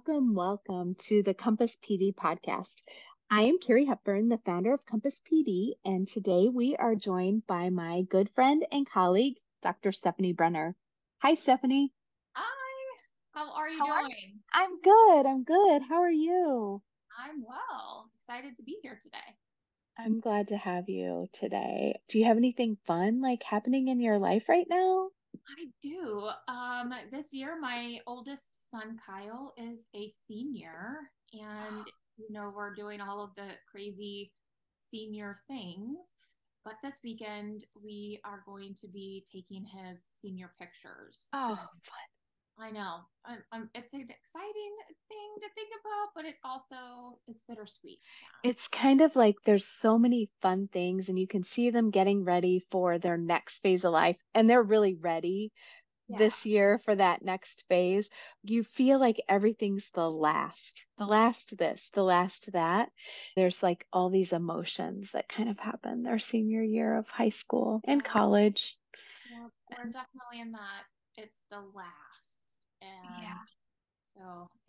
welcome to the Compass PD podcast. I am Carrie Hepburn, the founder of Compass PD, and today we are joined by my good friend and colleague, Dr. Stephanie Brenner. Hi, Stephanie. Hi, how are you How are you? doing? I'm good. I'm good. How are you? I'm well. Excited to be here today. I'm glad to have you today. Do you have anything fun happening in your life right now? I do. This year, my oldest son, Kyle, is a senior, and we're doing all of the crazy senior things. But this weekend, we are going to be taking his senior pictures. Oh, I know. It's an exciting thing to think about, but it's bittersweet. Yeah. it's kind of like there's so many fun things, and you can see them getting ready for their next phase of life, and they're really ready Yeah. this year for that next phase. You feel like everything's the last this, the last that. There's like all these emotions that kind of happen their senior year of high school and Yeah. college. Yeah, we're definitely in that. It's the last, Yeah.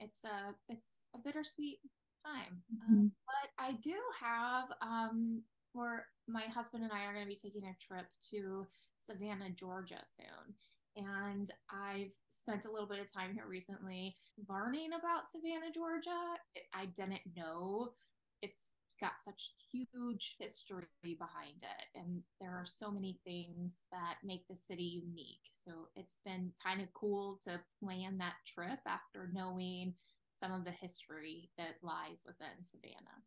and so it's a bittersweet time. Mhm. But I do have where my husband and I are going to be taking a trip to Savannah, Georgia soon. And I've spent a little bit of time here recently learning about Savannah, Georgia. I didn't know it's got such huge history behind it, and there are so many things that make the city unique. So it's been kind of cool to plan that trip after knowing some of the history that lies within Savannah.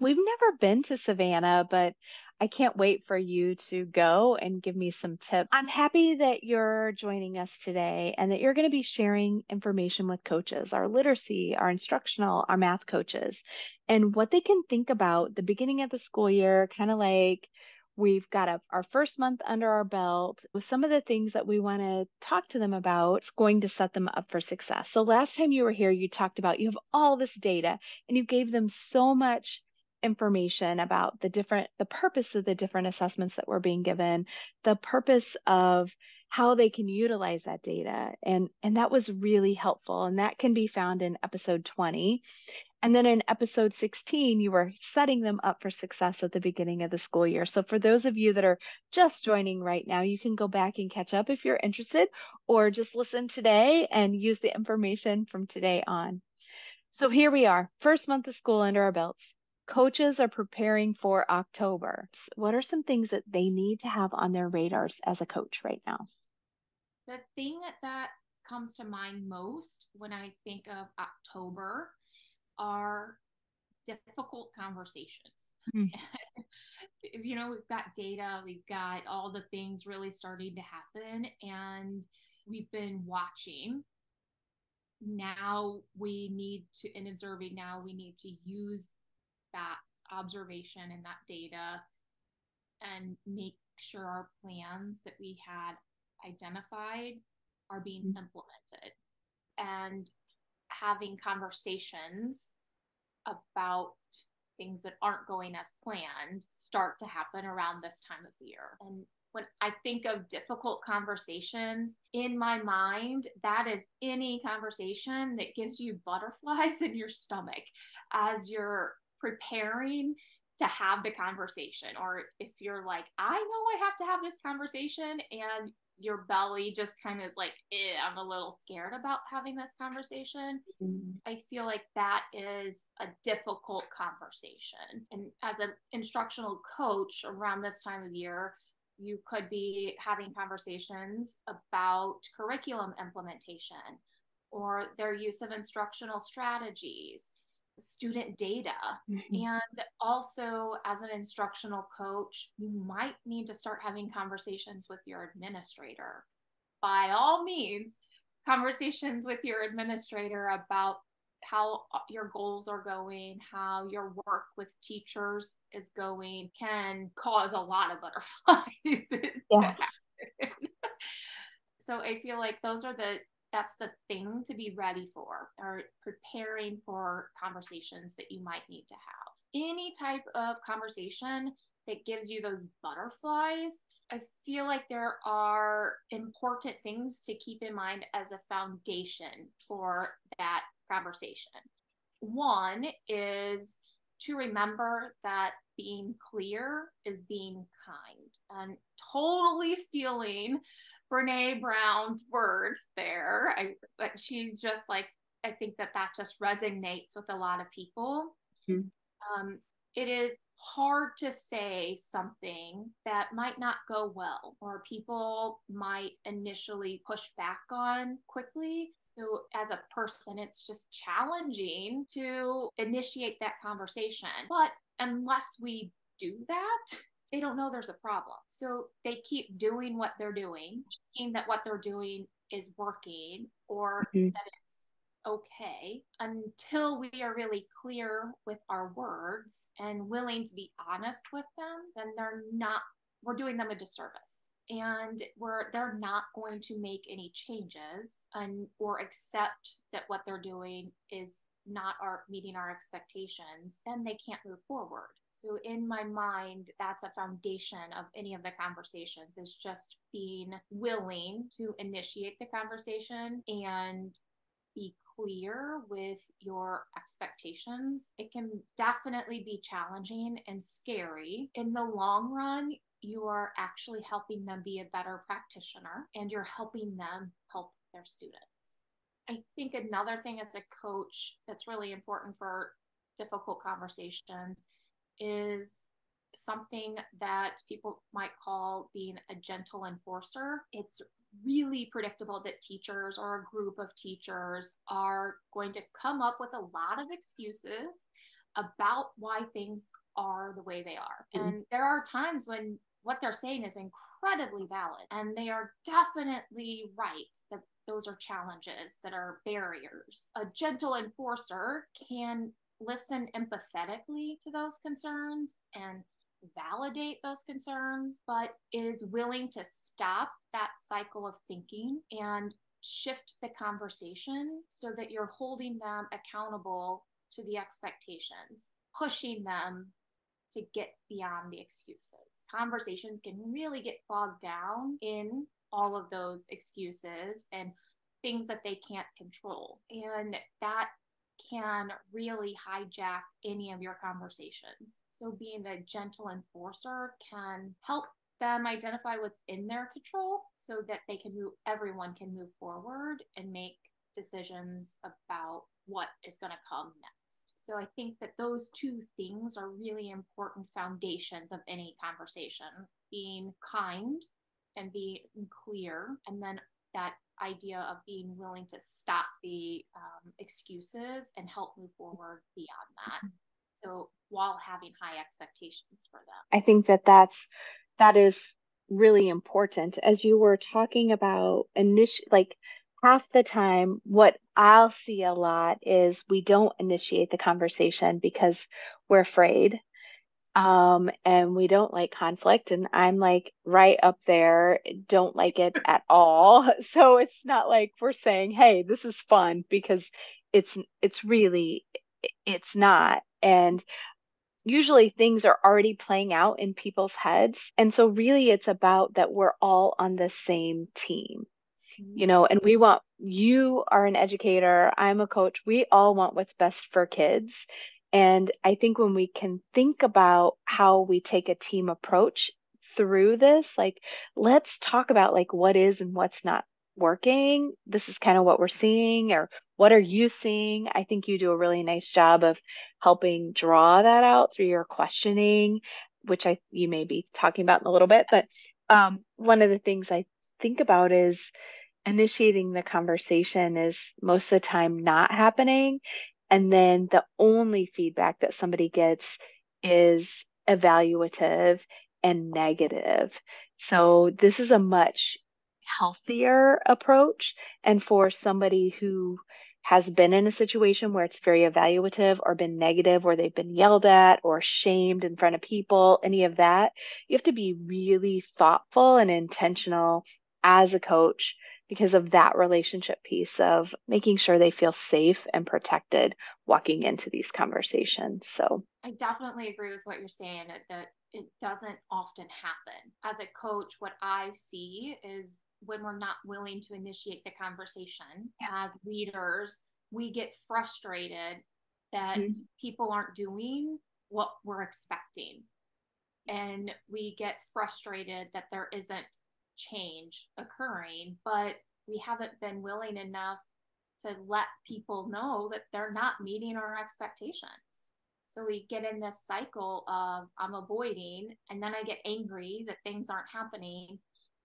We've never been to Savannah, but I can't wait for you to go and give me some tips. I'm happy that you're joining us today and that you're going to be sharing information with coaches, our literacy, our instructional, our math coaches, and what they can think about the beginning of the school year, kind of like we've got our first month under our belt with some of the things that we want to talk to them about. It's going to set them up for success. So last time you were here, you talked about you have all this data and you gave them so much information about the purpose of the different assessments that were being given, the purpose of how they can utilize that data. And that was really helpful. And that can be found in episode 20. And then in episode 16, you were setting them up for success at the beginning of the school year. So for those of you that are just joining right now, you can go back and catch up if you're interested, or just listen today and use the information from today on. So here we are, first month of school under our belts. Coaches are preparing for October. What are some things that they need to have on their radars as a coach right now? The thing that comes to mind most when I think of October are difficult conversations. Mm. We've got data, we've got all the things really starting to happen, and we've been watching. Now we need to, in observing, now we need to use that observation and that data and make sure our plans that we had identified are being implemented, and having conversations about things that aren't going as planned start to happen around this time of the year. And when I think of difficult conversations in my mind, that is any conversation that gives you butterflies in your stomach as you're preparing to have the conversation. Or if you're like, I know I have to have this conversation, and your belly just kind of is like, I'm a little scared about having this conversation. Mm. I feel like that is a difficult conversation. And as an instructional coach around this time of year, you could be having conversations about curriculum implementation or their use of instructional strategies, student data. Mhm. And also, as an instructional coach, you might need to start having conversations with your administrator. By all means, conversations with your administrator about how your goals are going, how your work with teachers is going, can cause a lot of butterflies to Yes. happen. So I feel like that's the thing to be ready for, or preparing for conversations that you might need to have. Any type of conversation that gives you those butterflies, I feel like there are important things to keep in mind as a foundation for that conversation. One is to remember that being clear is being kind, and totally stealing Brene Brown's words there. She's just like, I think that just resonates with a lot of people. Mm-hmm. It is hard to say something that might not go well, or people might initially push back on quickly. So as a person, it's just challenging to initiate that conversation. But unless we do that, they don't know there's a problem. So they keep doing what they're doing, thinking that what they're doing is working, or that it's okay, until we are really clear with our words and willing to be honest with them. Then we're doing them a disservice, and they're not going to make any changes or accept that what they're doing is not meeting our expectations. Then they can't move forward. So in my mind, that's a foundation of any of the conversations, is just being willing to initiate the conversation and be clear with your expectations. It can definitely be challenging and scary. In the long run, you are actually helping them be a better practitioner, and you're helping them help their students. I think another thing as a coach that's really important for difficult conversations is something that people might call being a gentle enforcer. It's really predictable that teachers or a group of teachers are going to come up with a lot of excuses about why things are the way they are. Mm-hmm. And there are times when what they're saying is incredibly valid, and they are definitely right that those are challenges that are barriers. A gentle enforcer can listen empathetically to those concerns and validate those concerns, but is willing to stop that cycle of thinking and shift the conversation so that you're holding them accountable to the expectations, pushing them to get beyond the excuses. Conversations can really get bogged down in all of those excuses and things that they can't control. And that can really hijack any of your conversations. So being the gentle enforcer can help them identify what's in their control so that everyone can move forward and make decisions about what is going to come next. So I think that those two things are really important foundations of any conversation: being kind and being clear, and then that idea of being willing to stop the excuses and help move forward beyond that. So while having high expectations for them. I think that is really important. As you were talking about like half the time, what I'll see a lot is we don't initiate the conversation because we're afraid. And we don't like conflict, and I'm like right up there, don't like it at all. So it's not like we're saying, hey, this is fun, because it's not. And usually things are already playing out in people's heads. And so really it's about that we're all on the same team. And you are an educator, I'm a coach, we all want what's best for kids. And I think when we can think about how we take a team approach through this, like, let's talk about like what is and what's not working. This is kind of what we're seeing, or what are you seeing? I think you do a really nice job of helping draw that out through your questioning, which you may be talking about in a little bit. But one of the things I think about is initiating the conversation is most of the time not happening. And then the only feedback that somebody gets is evaluative and negative. So this is a much healthier approach. And for somebody who has been in a situation where it's very evaluative, or been negative, or they've been yelled at or shamed in front of people, any of that, you have to be really thoughtful and intentional as a coach, because of that relationship piece of making sure they feel safe and protected walking into these conversations. So I definitely agree with what you're saying, that it doesn't often happen. As a coach, what I see is when we're not willing to initiate the conversation, as leaders, we get frustrated that Mhm. people aren't doing what we're expecting. And we get frustrated that there isn't change occurring, but we haven't been willing enough to let people know that they're not meeting our expectations. So we get in this cycle of I'm avoiding, and then I get angry that things aren't happening,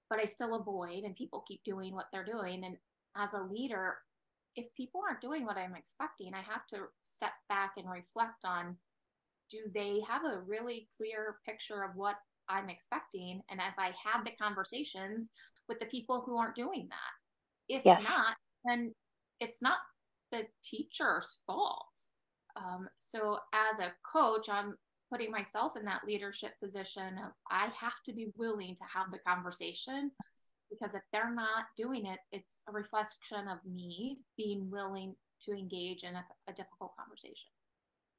but I still avoid and people keep doing what they're doing. And as a leader, if people aren't doing what I'm expecting, I have to step back and reflect on, do they have a really clear picture of what I'm expecting? And if I have the conversations with the people who aren't doing that, if Yes. not, then it's not the teacher's fault. So as a coach, I'm putting myself in that leadership position of I have to be willing to have the conversation, because if they're not doing it, it's a reflection of me being willing to engage in a difficult conversation.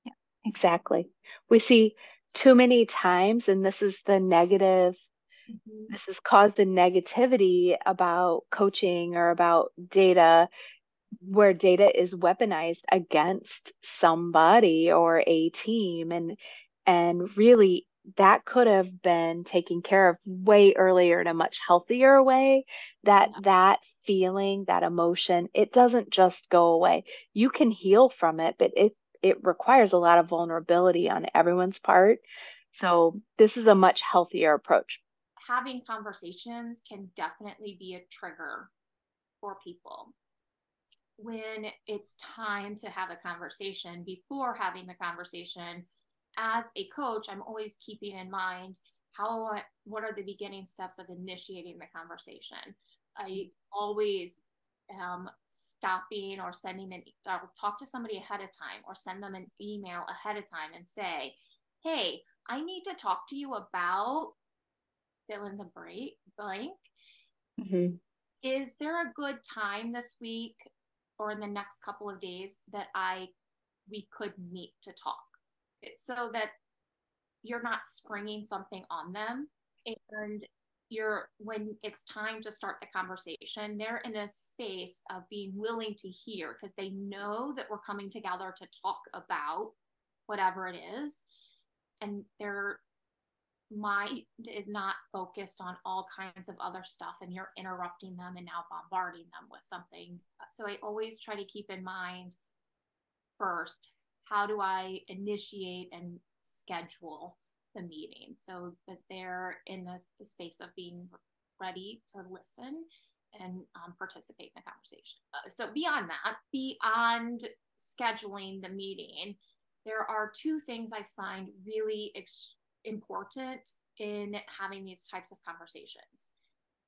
Yeah, exactly. We see too many times, and Mm-hmm. this has caused the negativity about coaching or about data, where data is weaponized against somebody or a team, and really that could have been taken care of way earlier in a much healthier way. Yeah. That feeling, that emotion, it doesn't just go away. You can heal from it, but it requires a lot of vulnerability on everyone's part. So this is a much healthier approach. Having conversations can definitely be a trigger for people. When it's time to have a conversation, before having the conversation, as a coach, I'm always keeping in mind what are the beginning steps of initiating the conversation. I always am stopping or sending I'll talk to somebody ahead of time or send them an email ahead of time and say, hey, I need to talk to you about fill in the blank. Mhm. Is there a good time this week or in the next couple of days that we could meet to talk, so that you're not springing something on them, and when it's time to start the conversation, they're in a space of being willing to hear, because they know that we're coming together to talk about whatever it is, and their mind is not focused on all kinds of other stuff, and you're interrupting them and now bombarding them with something. So I always try to keep in mind first, how do I initiate and schedule the meeting so that they're in the space of being ready to listen and participate in the conversation. So beyond scheduling the meeting, there are two things I find really important in having these types of conversations.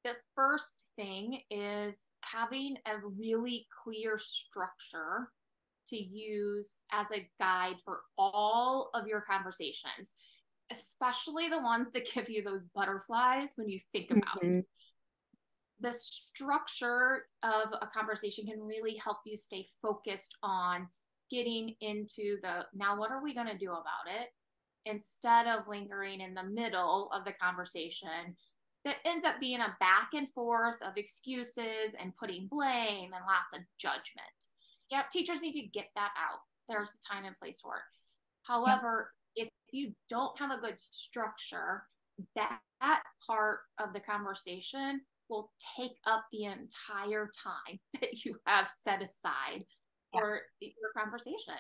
The first thing is having a really clear structure to use as a guide for all of your conversations, especially the ones that give you those butterflies when you think about Mhm. the structure of a conversation. Can really help you stay focused on getting into the now what are we going to do about it, instead of lingering in the middle of the conversation that ends up being a back and forth of excuses and putting blame and lots of judgment. Yeah, teachers need to get that out. There's a time and place for it. Yeah. However, if you don't have a good structure, that part of the conversation will take up the entire time that you have set aside Yeah. for your conversation.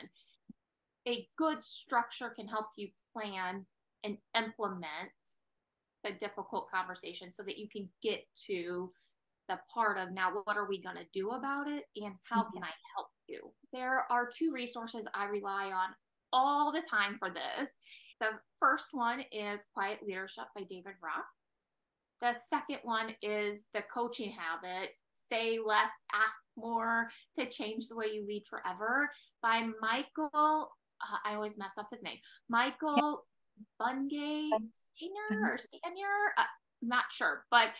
A good structure can help you plan and implement the difficult conversation so that you can get to the part of now what are we going to do about it and how Mhm. can I help you. There are two resources I rely on all the time for this. The first one is Quiet Leadership by David Roth. The second one is The Coaching Habit, Say Less, Ask More to Change the Way You Lead Forever by Michael, I always mess up his name, Yeah. Michael Bungay Stanier or Stanier. I'm not sure, but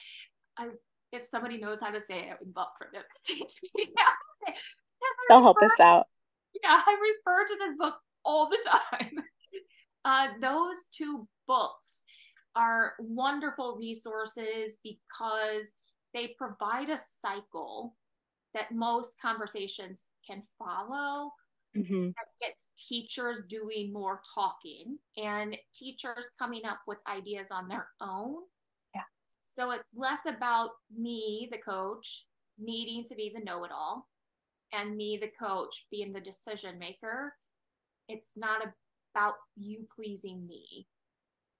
I, if somebody knows how to say it, I would love for them to teach me how to say it. Because They'll help us out. I refer to this book all the time. Those two books are wonderful resources because they provide a cycle that most conversations can follow Mm-hmm. that gets teachers doing more talking and teachers coming up with ideas on their own. Yeah. So it's less about me, the coach, needing to be the know-it-all and me, the coach, being the decision maker. It's not about you pleasing me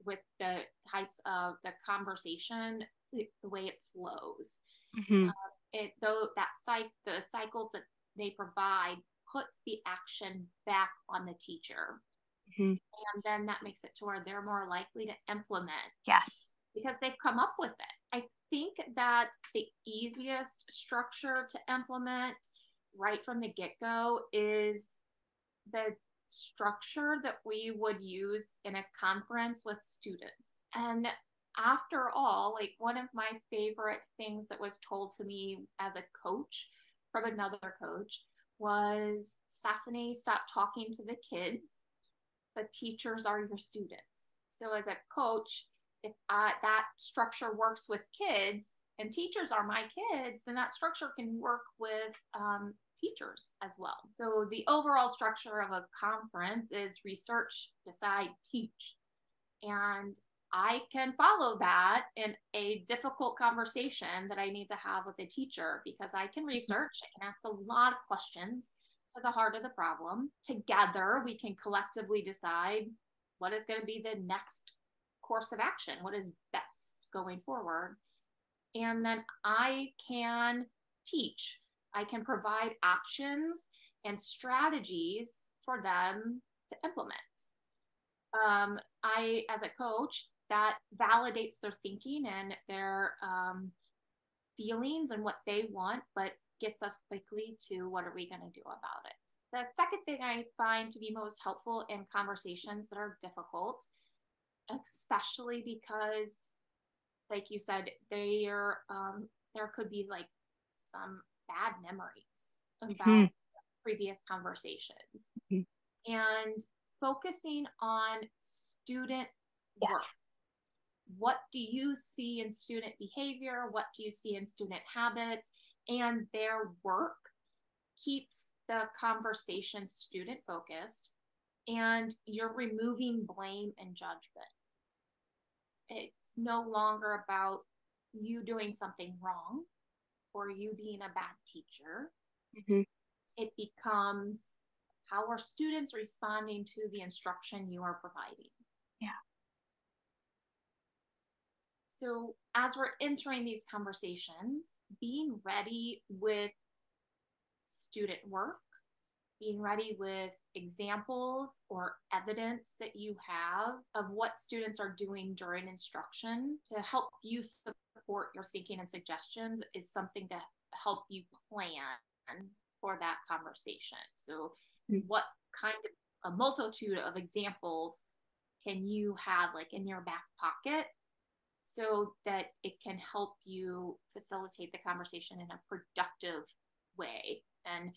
with the types of the conversation, the way it flows. Mm-hmm. Though the cycles that they provide puts the action back on the teacher. Mm-hmm. And then that makes it to where they're more likely to implement. Yes. Because they've come up with it. I think that the easiest structure to implement right from the get-go is the structure that we would use in a conference with students. And after all, like one of my favorite things that was told to me as a coach from another coach was, Stephanie, stop talking to the kids. The teachers are your students. So as a coach, if that structure works with kids and teachers are my kids, then that structure can work with teachers as well. So the overall structure of a conference is research, decide, teach. And I can follow that in a difficult conversation that I need to have with a teacher, because I can research, I can ask a lot of questions to the heart of the problem. Together, we can collectively decide what is going to be the next course of action, what is best going forward. And then I can teach, I can provide options and strategies for them to implement. As a coach, that validates their thinking and their feelings and what they want, but gets us quickly to what are we going to do about it. The second thing I find to be most helpful in conversations that are difficult, especially because, like you said, there could be like some bad memories about previous conversations. And focusing on student work. What do you see in student behavior? What do you see in student habits? And their work keeps the conversation student focused, and you're removing blame and judgment. It's no longer about you doing something wrong or you being a bad teacher. It becomes, how are students responding to the instruction you are providing? Yeah. So as we're entering these conversations, being ready with student work, being ready with examples or evidence that you have of what students are doing during instruction to help you support your thinking and suggestions is something to help you plan for that conversation. So what kind of a multitude of examples can you have like in your back pocket so that it can help you facilitate the conversation in a productive way? And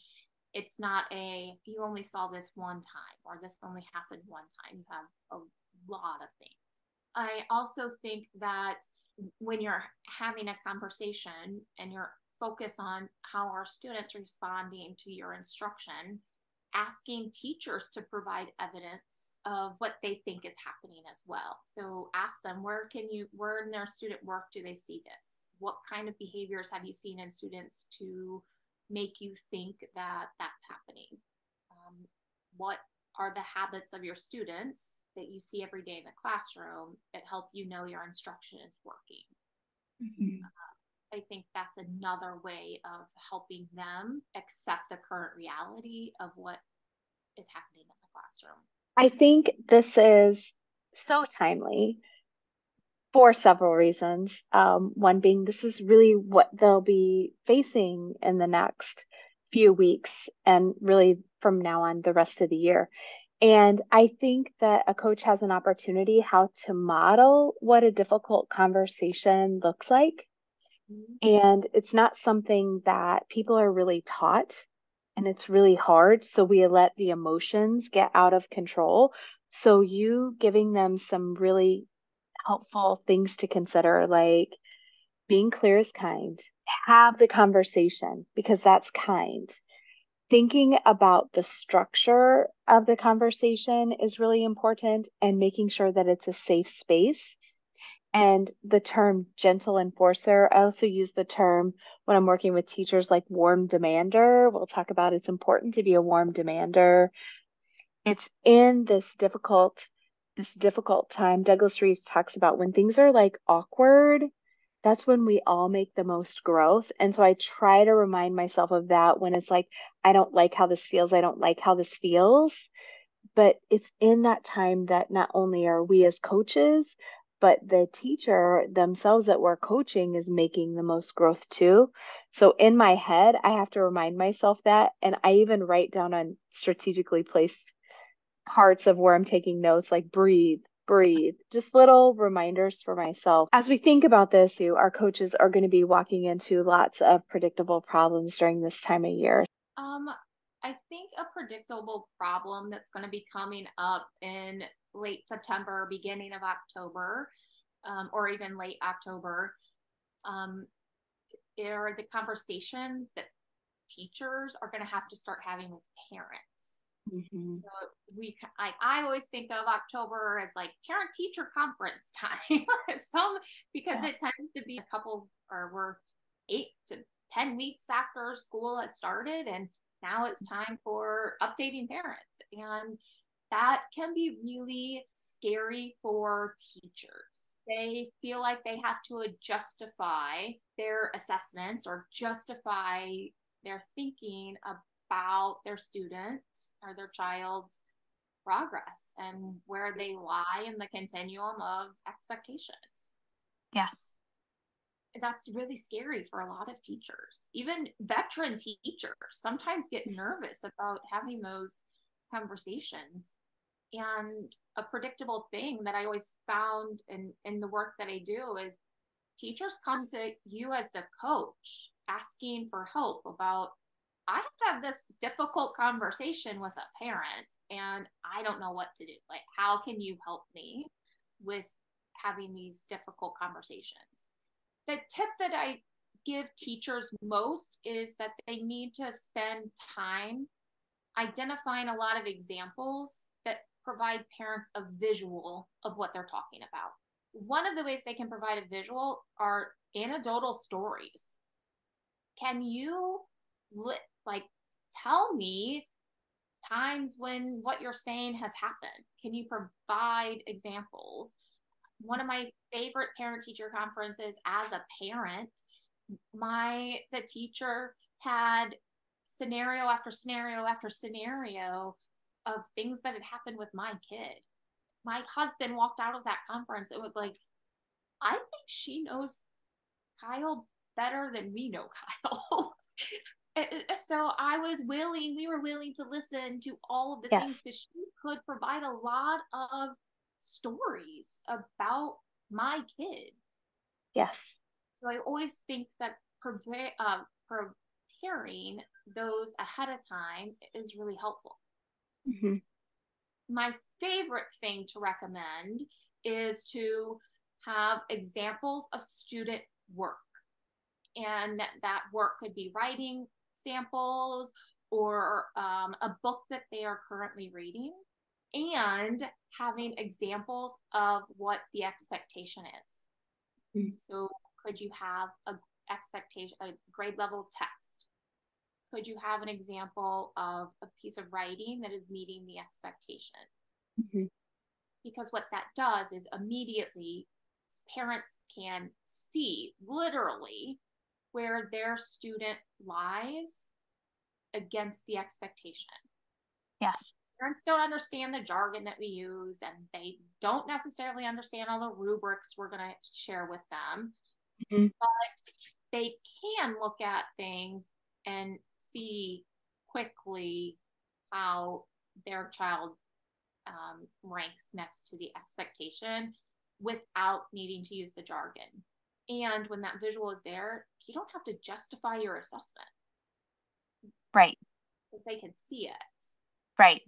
it's not you only saw this one time or this only happened one time. You have a lot of things. I also think that when you're having a conversation and you're focused on how are students responding to your instruction, asking teachers to provide evidence of what they think is happening as well. So ask them, where in their student work do they see this? What kind of behaviors have you seen in students to make you think that that's happening? What are the habits of your students that you see every day in the classroom that help you know your instruction is working? I think that's another way of helping them accept the current reality of what is happening in the classroom. I think this is so timely for several reasons. One being this is really what they'll be facing in the next few weeks and really from now on the rest of the year. And I think that a coach has an opportunity how to model what a difficult conversation looks like. And it's not something that people are really taught, and it's really hard. So we let the emotions get out of control. So you giving them some really helpful things to consider, like being clear is kind, have the conversation because that's kind. Thinking about the structure of the conversation is really important and making sure that it's a safe space. And the term gentle enforcer, I also use the term when I'm working with teachers like warm demander. We'll talk about it's important to be a warm demander. It's in this difficult time. Douglas Reese talks about when things are like awkward, that's when we all make the most growth. And so I try to remind myself of that when it's like, I don't like how this feels. I don't like how this feels. But it's in that time that not only are we as coaches, but the teacher themselves that we're coaching is making the most growth too. So in my head, I have to remind myself that. And I even write down on strategically placed parts of where I'm taking notes, like breathe, breathe, just little reminders for myself. As we think about this, our coaches are going to be walking into lots of predictable problems during this time of year. Um, I think a predictable problem that's going to be coming up in late September, beginning of October, or even late October, um, are the conversations that teachers are going to have to start having with parents. Mm-hmm. So I always think of October as like parent teacher conference time. Because Yes. it tends to be a couple, or we're 8 to 10 weeks after school has started, and now it's time for updating parents, and that can be really scary for teachers. They feel like they have to justify their assessments or justify their thinking about their students or their child's progress and where they lie in the continuum of expectations. Yes. That's really scary for a lot of teachers. Even veteran teachers sometimes get nervous about having those conversations. And a predictable thing that I always found in the work that I do is teachers come to you as the coach asking for help about, I have to have this difficult conversation with a parent and I don't know what to do. Like, how can you help me with having these difficult conversations? The tip that I give teachers most is that they need to spend time identifying a lot of examples that provide parents a visual of what they're talking about. One of the ways they can provide a visual are anecdotal stories. Can you like tell me times when what you're saying has happened? Can you provide examples? One of my favorite parent teacher conferences as a parent, the teacher had scenario after scenario after scenario of things that had happened with my kid. My husband walked out of that conference. It was like, I think she knows Kyle better than we know Kyle. So we were willing to listen to all of the things Yes. because she could provide a lot of stories about my kid. Yes. So I always think that preparing those ahead of time is really helpful. Mm-hmm. My favorite thing to recommend is to have examples of student work. And that work could be writing samples or a book that they are currently reading, and having examples of what the expectation is. Mm-hmm. So could you have a grade level text? Could you have an example of a piece of writing that is meeting the expectation? Mm-hmm. Because what that does is immediately parents can see literally where their student lies against the expectation. Yes. Parents don't understand the jargon that we use, and they don't necessarily understand all the rubrics we're going to share with them. Mm-hmm. But they can look at things and see quickly how their child ranks next to the expectation without needing to use the jargon. And when that visual is there, you don't have to justify your assessment Right. because they can see it. Right.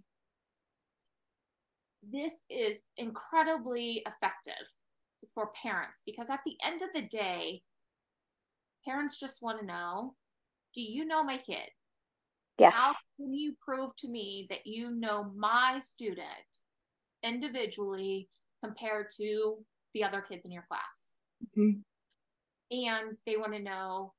This is incredibly effective for parents because at the end of the day, parents just want to know, do you know my kid? Yes. How can you prove to me that you know my student individually compared to the other kids in your class? Mhm. And they want to know,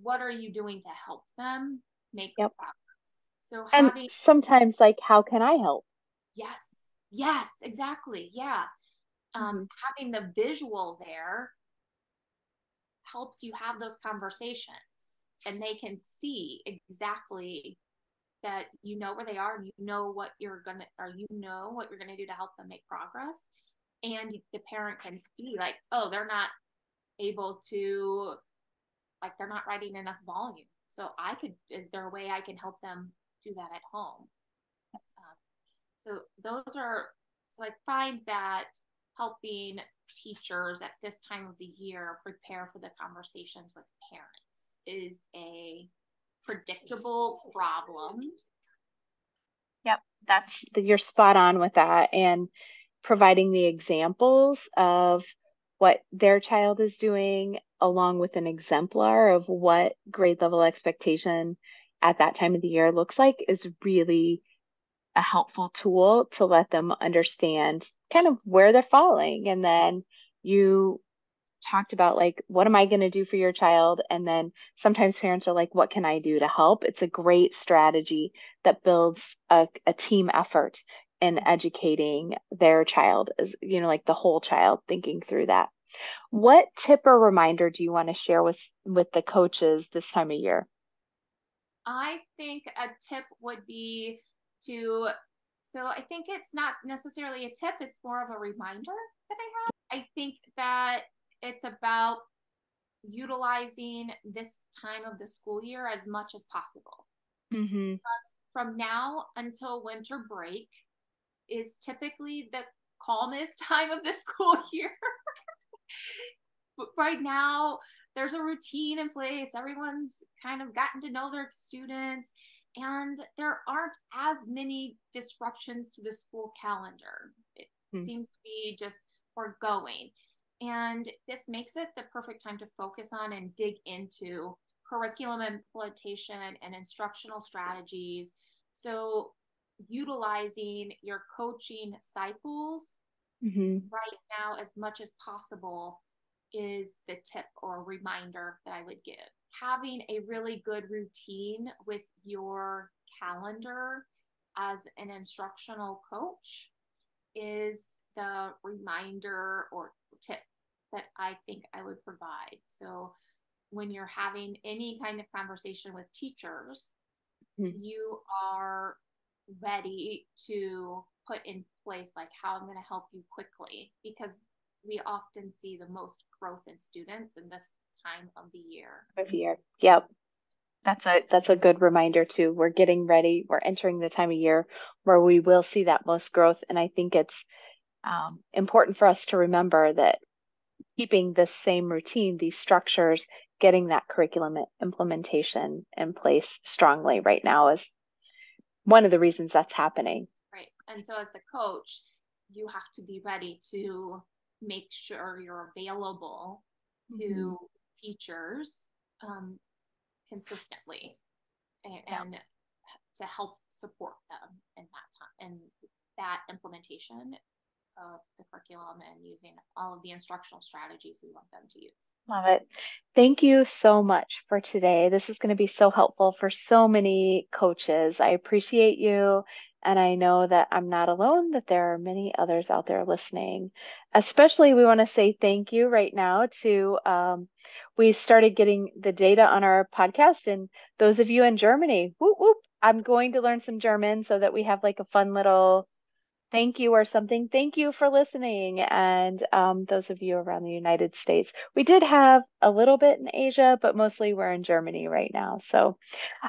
what are you doing to help them make Yep. progress? So And having, sometimes like, how can I help? yes, yes, exactly. Yeah. Mhm. Having the visual there helps you have those conversations, and they can see exactly that you know where they are, and you know what you're gonna, or you know what you're gonna do to help them make progress. And the parent can see like, oh, they're not able to, like, they're not writing enough volume. So is there a way I can help them do that at home? So those are, so I find that helping teachers at this time of the year prepare for the conversations with parents is a predictable problem. Yep, you're spot on with that. And providing the examples of what their child is doing, along with an exemplar of what grade level expectation at that time of the year looks like, is really a helpful tool to let them understand kind of where they're falling. And then you talked about like, what am I going to do for your child? And then sometimes parents are like, what can I do to help? It's a great strategy that builds a team effort in educating their child, as like the whole child, thinking through that. What tip or reminder do you want to share with the coaches this time of year? I think a tip would be to, so I think it's not necessarily a tip, it's more of a reminder that I have. I think that it's about utilizing this time of the school year as much as possible. Mm-hmm. From now until winter break is typically the calmest time of the school year. But right now, there's a routine in place. Everyone's kind of gotten to know their students, and there aren't as many disruptions to the school calendar. It seems to be just, we're going. And this makes it the perfect time to focus on and dig into curriculum implementation and instructional strategies. So, utilizing your coaching cycles Mm-hmm. right now as much as possible is the tip or reminder that I would give. Having a really good routine with your calendar as an instructional coach is the reminder or tip that I think I would provide. So when you're having any kind of conversation with teachers, Mm-hmm. you are ready to put in place like how I'm going to help you quickly, because we often see the most growth in students in this time of the year. Of year. Yep. That's a good reminder too. We're getting ready. We're entering the time of year where we will see that most growth. And I think it's important for us to remember that keeping this same routine, these structures, getting that curriculum implementation in place strongly right now is one of the reasons that's happening. Right. And so as the coach, you have to be ready to make sure you're available Mm-hmm. to teachers consistently, Yeah. and to help support them in that time and that implementation of the curriculum and using all of the instructional strategies we want them to use. Love it. Thank you so much for today. This is going to be so helpful for so many coaches. I appreciate you. And I know that I'm not alone, that there are many others out there listening. Especially, we want to say thank you right now to, we started getting the data on our podcast, and those of you in Germany, whoop, whoop, I'm going to learn some German so that we have like a fun little thank you or something. Thank you for listening. And those of you around the United States, we did have a little bit in Asia, but mostly we're in Germany right now. So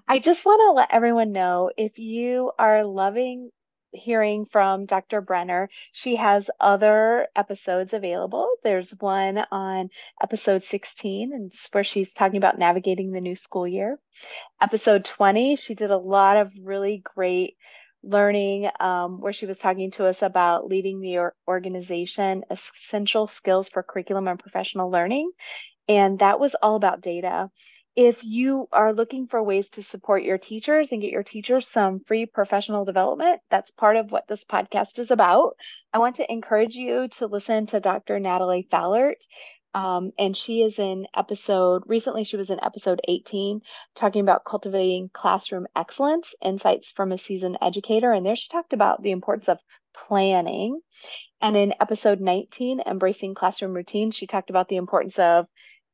I just want to let everyone know, if you are loving hearing from Dr. Brenner, she has other episodes available. There's one on episode 16, and it's where she's talking about navigating the new school year. Episode 20, she did a lot of really great learning, where she was talking to us about leading the organization, essential skills for curriculum and professional learning. And that was all about data. If you are looking for ways to support your teachers and get your teachers some free professional development, that's part of what this podcast is about. I want to encourage you to listen to Dr. Natalie Fallert. And she is recently she was in episode 18, talking about cultivating classroom excellence, insights from a seasoned educator. And there she talked about the importance of planning. And in episode 19, Embracing Classroom Routines, she talked about the importance of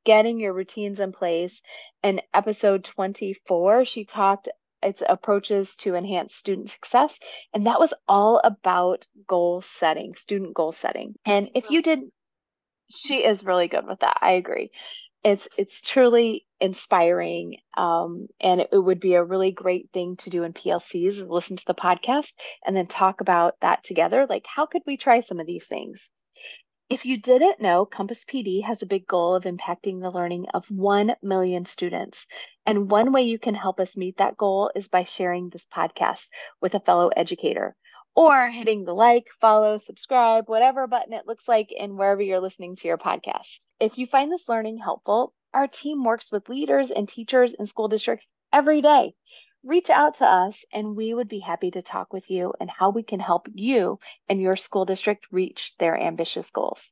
getting your routines in place. In episode 24, she talked its approaches to enhance student success. And that was all about goal setting, student goal setting. And if you did, she is really good with that. I agree. It's truly inspiring, and it would be a really great thing to do in PLCs, is listen to the podcast and then talk about that together. Like, how could we try some of these things? If you didn't know, Compass PD has a big goal of impacting the learning of 1 million students. And one way you can help us meet that goal is by sharing this podcast with a fellow educator, or hitting the like, follow, subscribe, whatever button it looks like in wherever you're listening to your podcast. If you find this learning helpful, our team works with leaders and teachers in school districts every day. Reach out to us and we would be happy to talk with you and how we can help you and your school district reach their ambitious goals.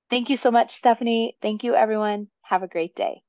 Thank you so much, Stephanie. Thank you, everyone. Have a great day.